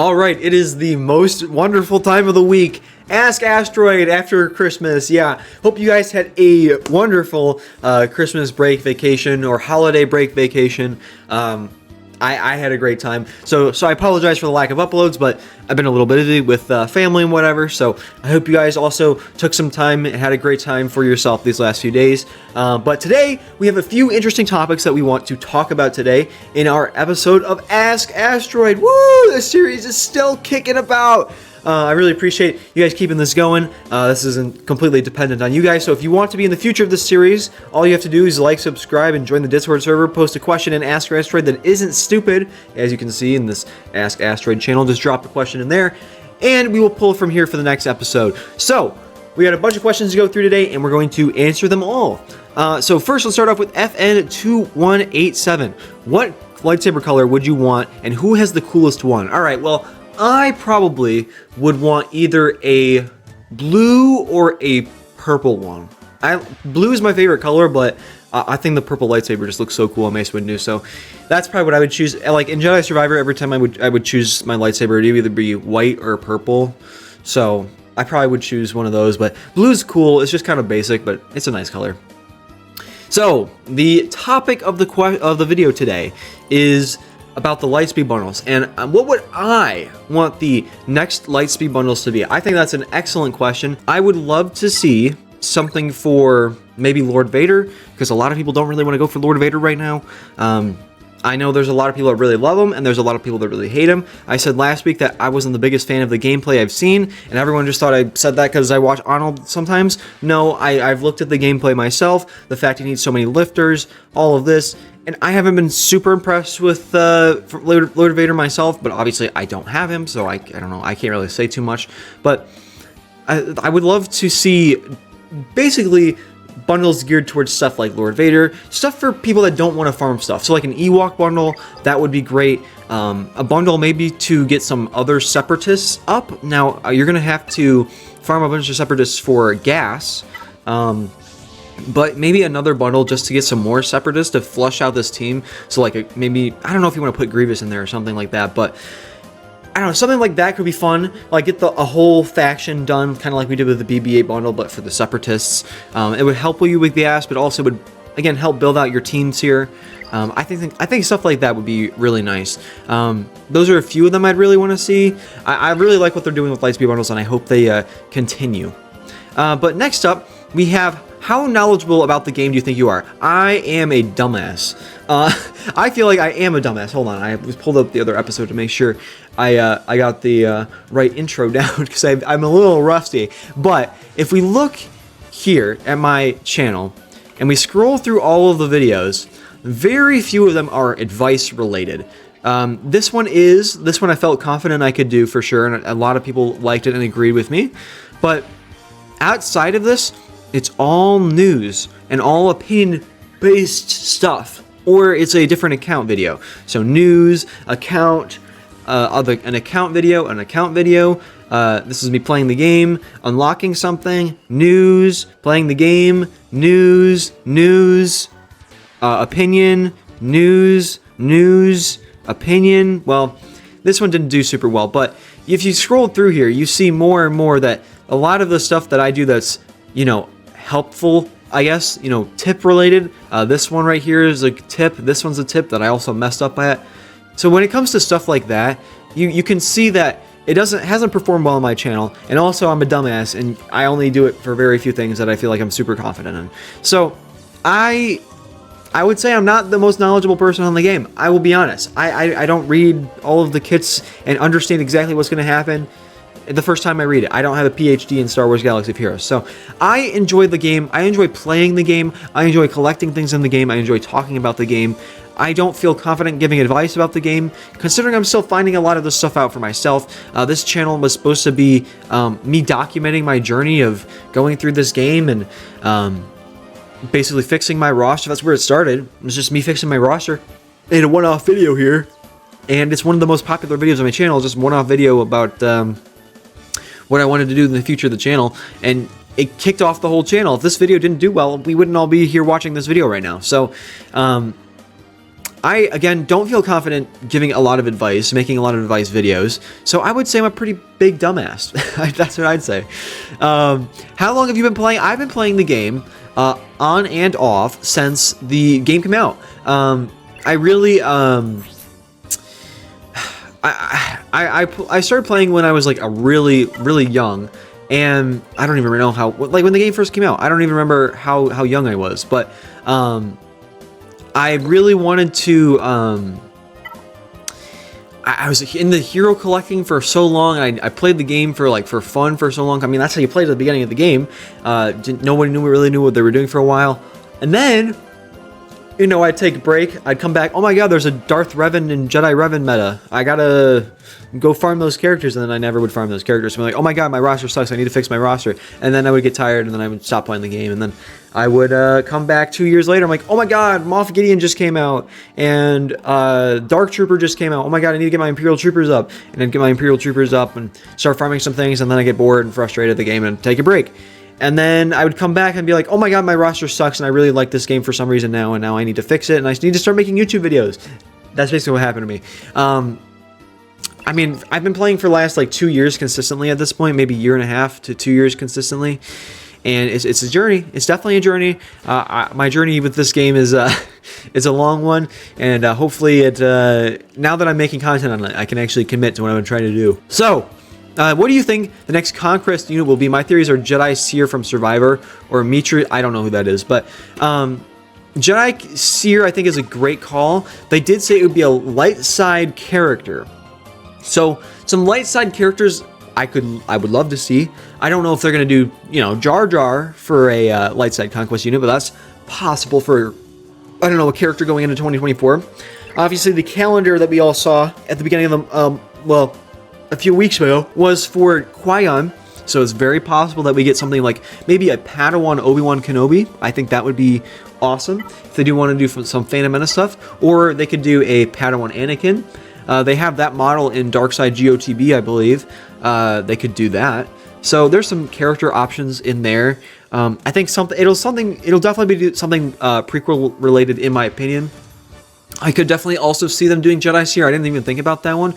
All right, it is the most wonderful time of the week. Ask Asteroid after Christmas. Yeah, hope you guys had a wonderful Christmas break vacation or holiday break vacation. I had a great time. So I apologize for the lack of uploads, but I've been a little busy with family and whatever. So I hope you guys also took some time and had a great time for yourself these last few days. But today we have a few interesting topics that we want to talk about today in our episode of Ask Asteroid. Woo! This series is still kicking about. I really appreciate you guys keeping this going. This isn't completely dependent on you guys, so if you want to be in the future of this series, all you have to do is like, subscribe, and join the Discord server, post a question and Ask Asteroid that isn't stupid, as you can see in this Ask Asteroid channel. Just drop a question in there, and we will pull from here for the next episode. So, we got a bunch of questions to go through today, and we're going to answer them all. So first, let's start off with FN2187. What lightsaber color would you want, and who has the coolest one? Alright, well, I probably would want either a blue or a purple one. Blue is my favorite color, but I think the purple lightsaber just looks so cool on Mace Windu, so that's probably what I would choose. Like in Jedi Survivor, every time I would choose my lightsaber, it would either be white or purple, so I probably would choose one of those, but blue's cool. It's just kind of basic, but it's a nice color. So, the topic of the video today is about the Lightspeed bundles, and what would I want the next Lightspeed bundles to be? I think that's an excellent question. I would love to see something for maybe Lord Vader, because a lot of people don't really want to go for Lord Vader right now. I know there's a lot of people that really love him, and there's a lot of people that really hate him. I said last week that I wasn't the biggest fan of the gameplay I've seen, and everyone just thought I said that because I watch Arnold sometimes. No, I've looked at the gameplay myself, the fact he needs so many lifters, all of this, and I haven't been super impressed with Lord Vader myself, but obviously I don't have him, so I don't know, I can't really say too much. But I would love to see basically bundles geared towards stuff like Lord Vader, stuff for people that don't want to farm stuff. So like an Ewok bundle, that would be great. A bundle maybe to get some other separatists up. Now, you're going to have to farm a bunch of separatists for gas, but maybe another bundle just to get some more separatists to flush out this team. So like maybe, I don't know if you want to put Grievous in there or something like that, but I don't know, something like that could be fun. Like get a whole faction done, kind of like we did with the BB-8 bundle, but for the separatists. It would help you with gas, but also would again help build out your teams here. I think stuff like that would be really nice. Those are a few of them I'd really want to see. I really like what they're doing with Lightspeed bundles, and I hope they continue. But next up, we have, how knowledgeable about the game do you think you are? I am a dumbass. I feel like I am a dumbass. Hold on, I was pulled up the other episode to make sure I got the right intro down, because I'm a little rusty. But if we look here at my channel and we scroll through all of the videos, very few of them are advice related. This one I felt confident I could do for sure, and a lot of people liked it and agreed with me. But outside of this, it's all news and all opinion-based stuff, or it's a different account video. So news, account, an account video. This is me playing the game, unlocking something, news, playing the game, news, opinion, news, opinion. Well, this one didn't do super well, but if you scroll through here, you see more and more that a lot of the stuff that I do that's, you know, helpful, I guess, you know, tip related. This one right here is a tip. This one's a tip that I also messed up at. So when it comes to stuff like that, you can see that it hasn't performed well on my channel, and also I'm a dumbass, and I only do it for very few things that I feel like I'm super confident in. So I would say I'm not the most knowledgeable person on the game. I will be honest. I don't read all of the kits and understand exactly what's going to happen the first time I read it. I don't have a PhD in Star Wars Galaxy of Heroes. So I enjoy the game. I enjoy playing the game. I enjoy collecting things in the game. I enjoy talking about the game. I don't feel confident giving advice about the game, considering I'm still finding a lot of this stuff out for myself. This channel was supposed to be me documenting my journey of going through this game and basically fixing my roster. That's where it started. It was just me fixing my roster in a one-off video here. And it's one of the most popular videos on my channel, just one-off video about what I wanted to do in the future of the channel. And it kicked off the whole channel. If this video didn't do well, we wouldn't all be here watching this video right now. So, I, again, don't feel confident giving a lot of advice, making a lot of advice videos, so I would say I'm a pretty big dumbass. That's what I'd say. How long have you been playing? I've been playing the game on and off since the game came out. I really, I started playing when I was like a really young, and I don't even know how, like when the game first came out, I don't even remember how young I was, but I really wanted to, I was in the hero collecting for so long, and I played the game for fun for so long. I mean, that's how you played at the beginning of the game. Nobody really knew what they were doing for a while. And then, you know, I'd take a break, I'd come back, oh my god, there's a Darth Revan and Jedi Revan meta. I gotta go farm those characters, and then I never would farm those characters. So I'm like, oh my god, my roster sucks, I need to fix my roster. And then I would get tired, and then I would stop playing the game, and then I would come back 2 years later, I'm like, oh my god, Moff Gideon just came out, and Dark Trooper just came out. Oh my god, I need to get my Imperial Troopers up. And then get my Imperial Troopers up, and start farming some things, and then I get bored and frustrated at the game, and take a break. And then I would come back and be like, oh my god, my roster sucks, and I really like this game for some reason now, and now I need to fix it, and I need to start making YouTube videos. That's basically what happened to me. I mean, I've been playing for the last like 2 years consistently at this point, maybe 1.5 to 2 years consistently, and it's a journey. It's definitely a journey. My journey with this game is it's a long one, and hopefully now that I'm making content on it, I can actually commit to what I'm trying to do. So, what do you think the next Conquest unit will be? My theories are Jedi Seer from Survivor, or Mitri. I don't know who that is, but Jedi Seer I think is a great call. They did say it would be a light side character. So some light side characters I would love to see. I don't know if they're gonna do, you know, Jar Jar for a light side Conquest unit, but that's possible for, I don't know, a character going into 2024. Obviously, the calendar that we all saw at the beginning of the well, a few weeks ago was for Qui-Gon, so it's very possible that we get something like maybe a Padawan Obi-Wan Kenobi. I think that would be awesome if they do want to do some Phantom Menace stuff, or they could do a Padawan Anakin. They have that model in Darkside GOTB, I believe. They could do that. So there's some character options in there. I think it'll definitely be something prequel related, in my opinion. I could definitely also see them doing Jedi Seer. I didn't even think about that one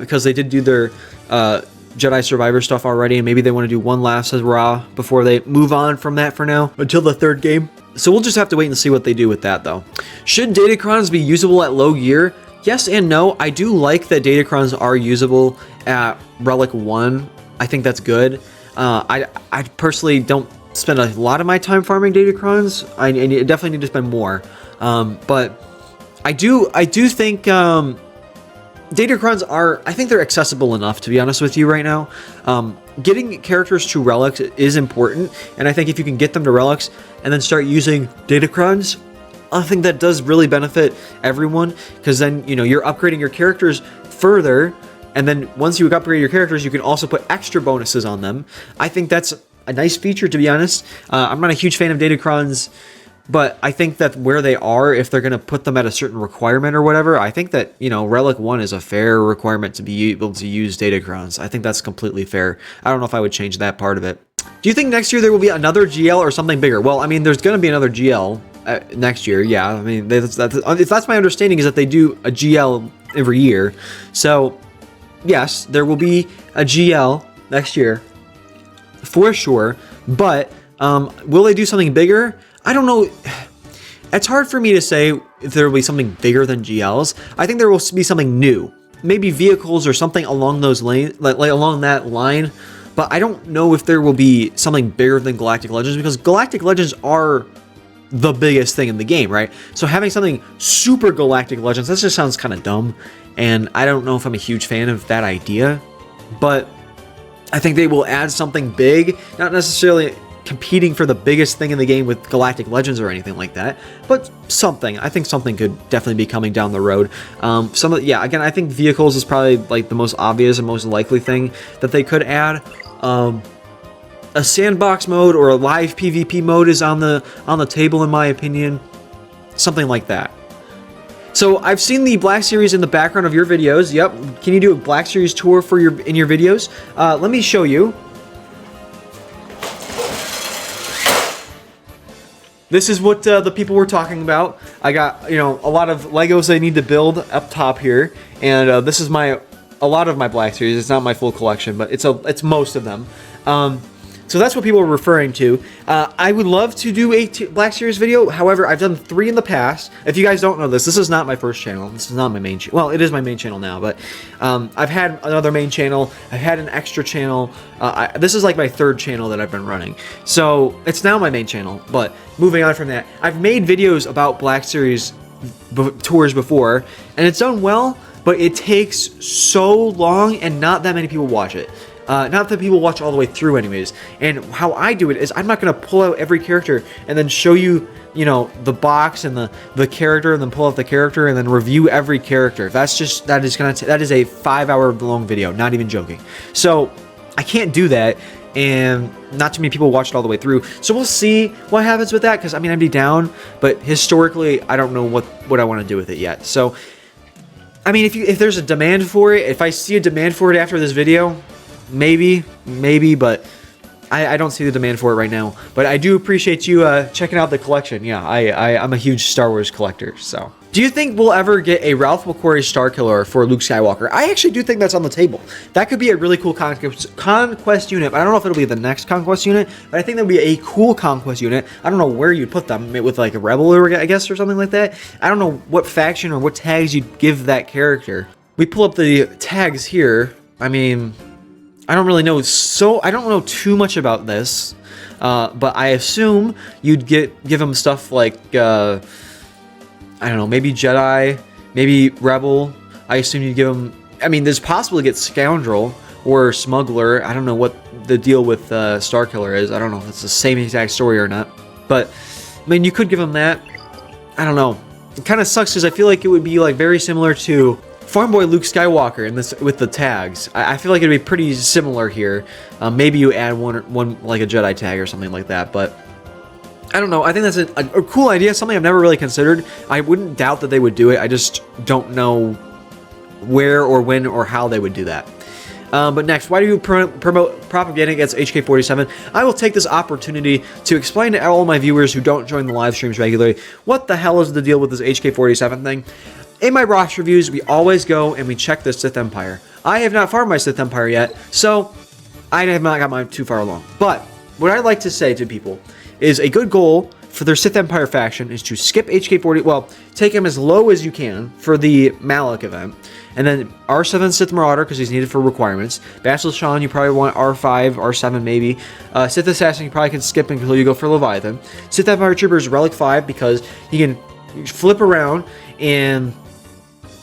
because they did do their Jedi Survivor stuff already, and maybe they want to do one last hurrah before they move on from that for now until the third game. So we'll just have to wait and see what they do with that, though. Should Datacrons be usable at low gear? Yes and no. I do like that Datacrons are usable at Relic 1. I think that's good. I personally don't spend a lot of my time farming Datacrons. I definitely need to spend more. But I do think Datacrons are, I think they're accessible enough, to be honest with you right now. Getting characters to relics is important, and I think if you can get them to relics and then start using Datacrons, I think that does really benefit everyone, because then, you know, you're upgrading your characters further, and then once you upgrade your characters, you can also put extra bonuses on them. I think that's a nice feature, to be honest. I'm not a huge fan of Datacrons, but I think that where they are, if they're going to put them at a certain requirement or whatever, I think that, you know, Relic 1 is a fair requirement to be able to use Datacrons. I think that's completely fair. I don't know if I would change that part of it. Do you think next year there will be another GL or something bigger? Well, I mean, there's going to be another GL next year, yeah. I mean, that's my understanding, is that they do a GL every year. So, yes, there will be a GL next year, for sure. But will they do something bigger? I don't know. It's hard for me to say if there will be something bigger than GLs. I think there will be something new. Maybe vehicles or something along those lanes, like along that line. But I don't know if there will be something bigger than Galactic Legends, because Galactic Legends are the biggest thing in the game, right? So having something super Galactic Legends, that just sounds kind of dumb. And I don't know if I'm a huge fan of that idea. But I think they will add something big, not necessarily competing for the biggest thing in the game with Galactic Legends or anything like that, but something. I think something could definitely be coming down the road. Yeah, again, I think vehicles is probably like the most obvious and most likely thing that they could add. A sandbox mode or a live PvP mode is on the table, in my opinion. Something like that. So I've seen the Black Series in the background of your videos. Yep. Can you do a Black Series tour in your videos? Let me show you. this is what the people were talking about. I got, you know, a lot of Legos I need to build up top here, and this is a lot of my Black Series. It's not my full collection, but it's most of them. So that's what people are referring to. I would love to do a Black Series video. However, I've done 3 in the past. If you guys don't know this is not my first channel. This is not my main channel. Well, it is my main channel now, but I've had another main channel. I've had an extra channel. This is like my 3rd channel that I've been running. So it's now my main channel. But moving on from that, I've made videos about Black Series tours before, and it's done well, but it takes so long and not that many people watch it. Not that people watch all the way through anyways. And how I do it is I'm not going to pull out every character and then show you, you know, the box and the character, and then pull out the character and then review every character. That is a 5-hour long video, not even joking. So I can't do that, and not too many people watch it all the way through. So we'll see what happens with that, because I mean, I'd be down, but historically I don't know what I want to do with it yet. So I mean, if there's a demand for it, if I see a demand for it after this video, maybe, but I don't see the demand for it right now. But I do appreciate you checking out the collection. Yeah, I'm a huge Star Wars collector, so. Do you think we'll ever get a Ralph McQuarrie Starkiller for Luke Skywalker? I actually do think that's on the table. That could be a really cool Conquest unit. I don't know if it'll be the next Conquest unit, but I think that would be a cool Conquest unit. I don't know where you'd put them, with like a Rebel, or I guess, or something like that. I don't know what faction or what tags you'd give that character. We pull up the tags here. I mean, I don't really know, so I don't know too much about this, but I assume you'd give him stuff like, I don't know, maybe Jedi, maybe Rebel. I assume you'd give him, I mean, there's possible to get Scoundrel or Smuggler. I don't know what the deal with Starkiller is. I don't know if it's the same exact story or not, but I mean, you could give him that. I don't know. It kind of sucks because I feel like it would be like very similar to Farm Boy Luke Skywalker in this with the tags. I feel like it'd be pretty similar here. Maybe you add one like a Jedi tag or something like that, but I don't know. I think that's a cool idea, something I've never really considered. I wouldn't doubt that they would do it. I just don't know where or when or how they would do that. But next, why do you promote propaganda against HK47? I will take this opportunity to explain to all my viewers who don't join the live streams regularly what the hell is the deal with this HK47 thing. In my roster reviews, we always go and we check the Sith Empire. I have not farmed my Sith Empire yet, so I have not got mine too far along. But what I like to say to people is a good goal for their Sith Empire faction is to skip HK40, well, take him as low as you can for the Malak event, and then R7 Sith Marauder, because he's needed for requirements. Bastila Shan, you probably want R5, R7 maybe. Sith Assassin, you probably can skip until you go for Leviathan. Sith Empire Trooper is Relic 5, because he can flip around, and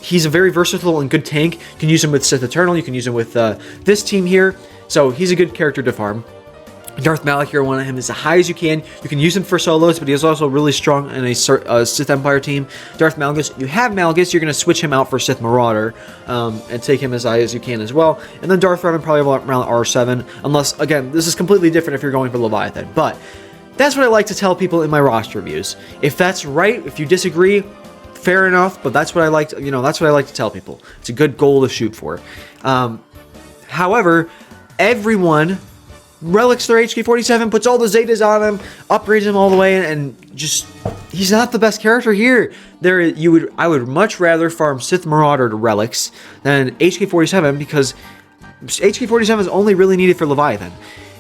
he's a very versatile and good tank. You can use him with Sith Eternal, you can use him with this team here, so he's a good character to farm. Darth Malak, you want him as high as you can. You can use him for solos, but he is also really strong in a Sith Empire team. Darth Malgus, you have Malgus, you're going to switch him out for Sith Marauder and take him as high as you can as well. And then Darth Revan probably around R7, unless, again, this is completely different if you're going for Leviathan. But that's what I like to tell people in my roster reviews. If that's right, if you disagree, fair enough, but that's what I like to, that's what I like to tell people. It's a good goal to shoot for. However, everyone relics their HK47, puts all the Zetas on him, upgrades him all the way, and just, he's not the best character here. I would much rather farm Sith Marauder to relics than HK47, because HK47 is only really needed for Leviathan,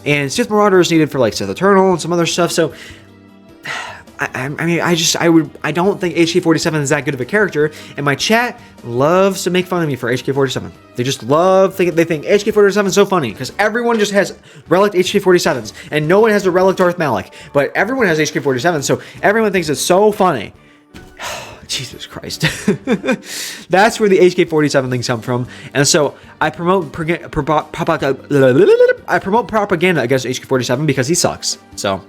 and Sith Marauder is needed for like Sith Eternal and some other stuff. So I don't think HK47 is that good of a character, and my chat loves to make fun of me for HK47. They just love, they think HK47 is so funny, because everyone just has relic HK47s, and no one has a relic Darth Malak, but everyone has HK47, so everyone thinks it's so funny. Jesus Christ. That's where the HK47 things come from, and so I promote propaganda against HK47 because he sucks. So,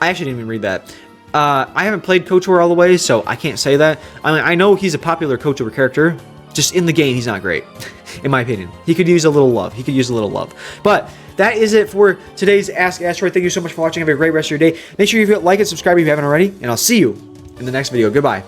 I actually didn't even read that. I haven't played KOTOR all the way, so I can't say that. I mean, I know he's a popular KOTOR character. Just in the game, he's not great, in my opinion. He could use a little love. But that is it for today's Ask Asteroid. Thank you so much for watching. Have a great rest of your day. Make sure you like and subscribe if you haven't already, and I'll see you in the next video. Goodbye.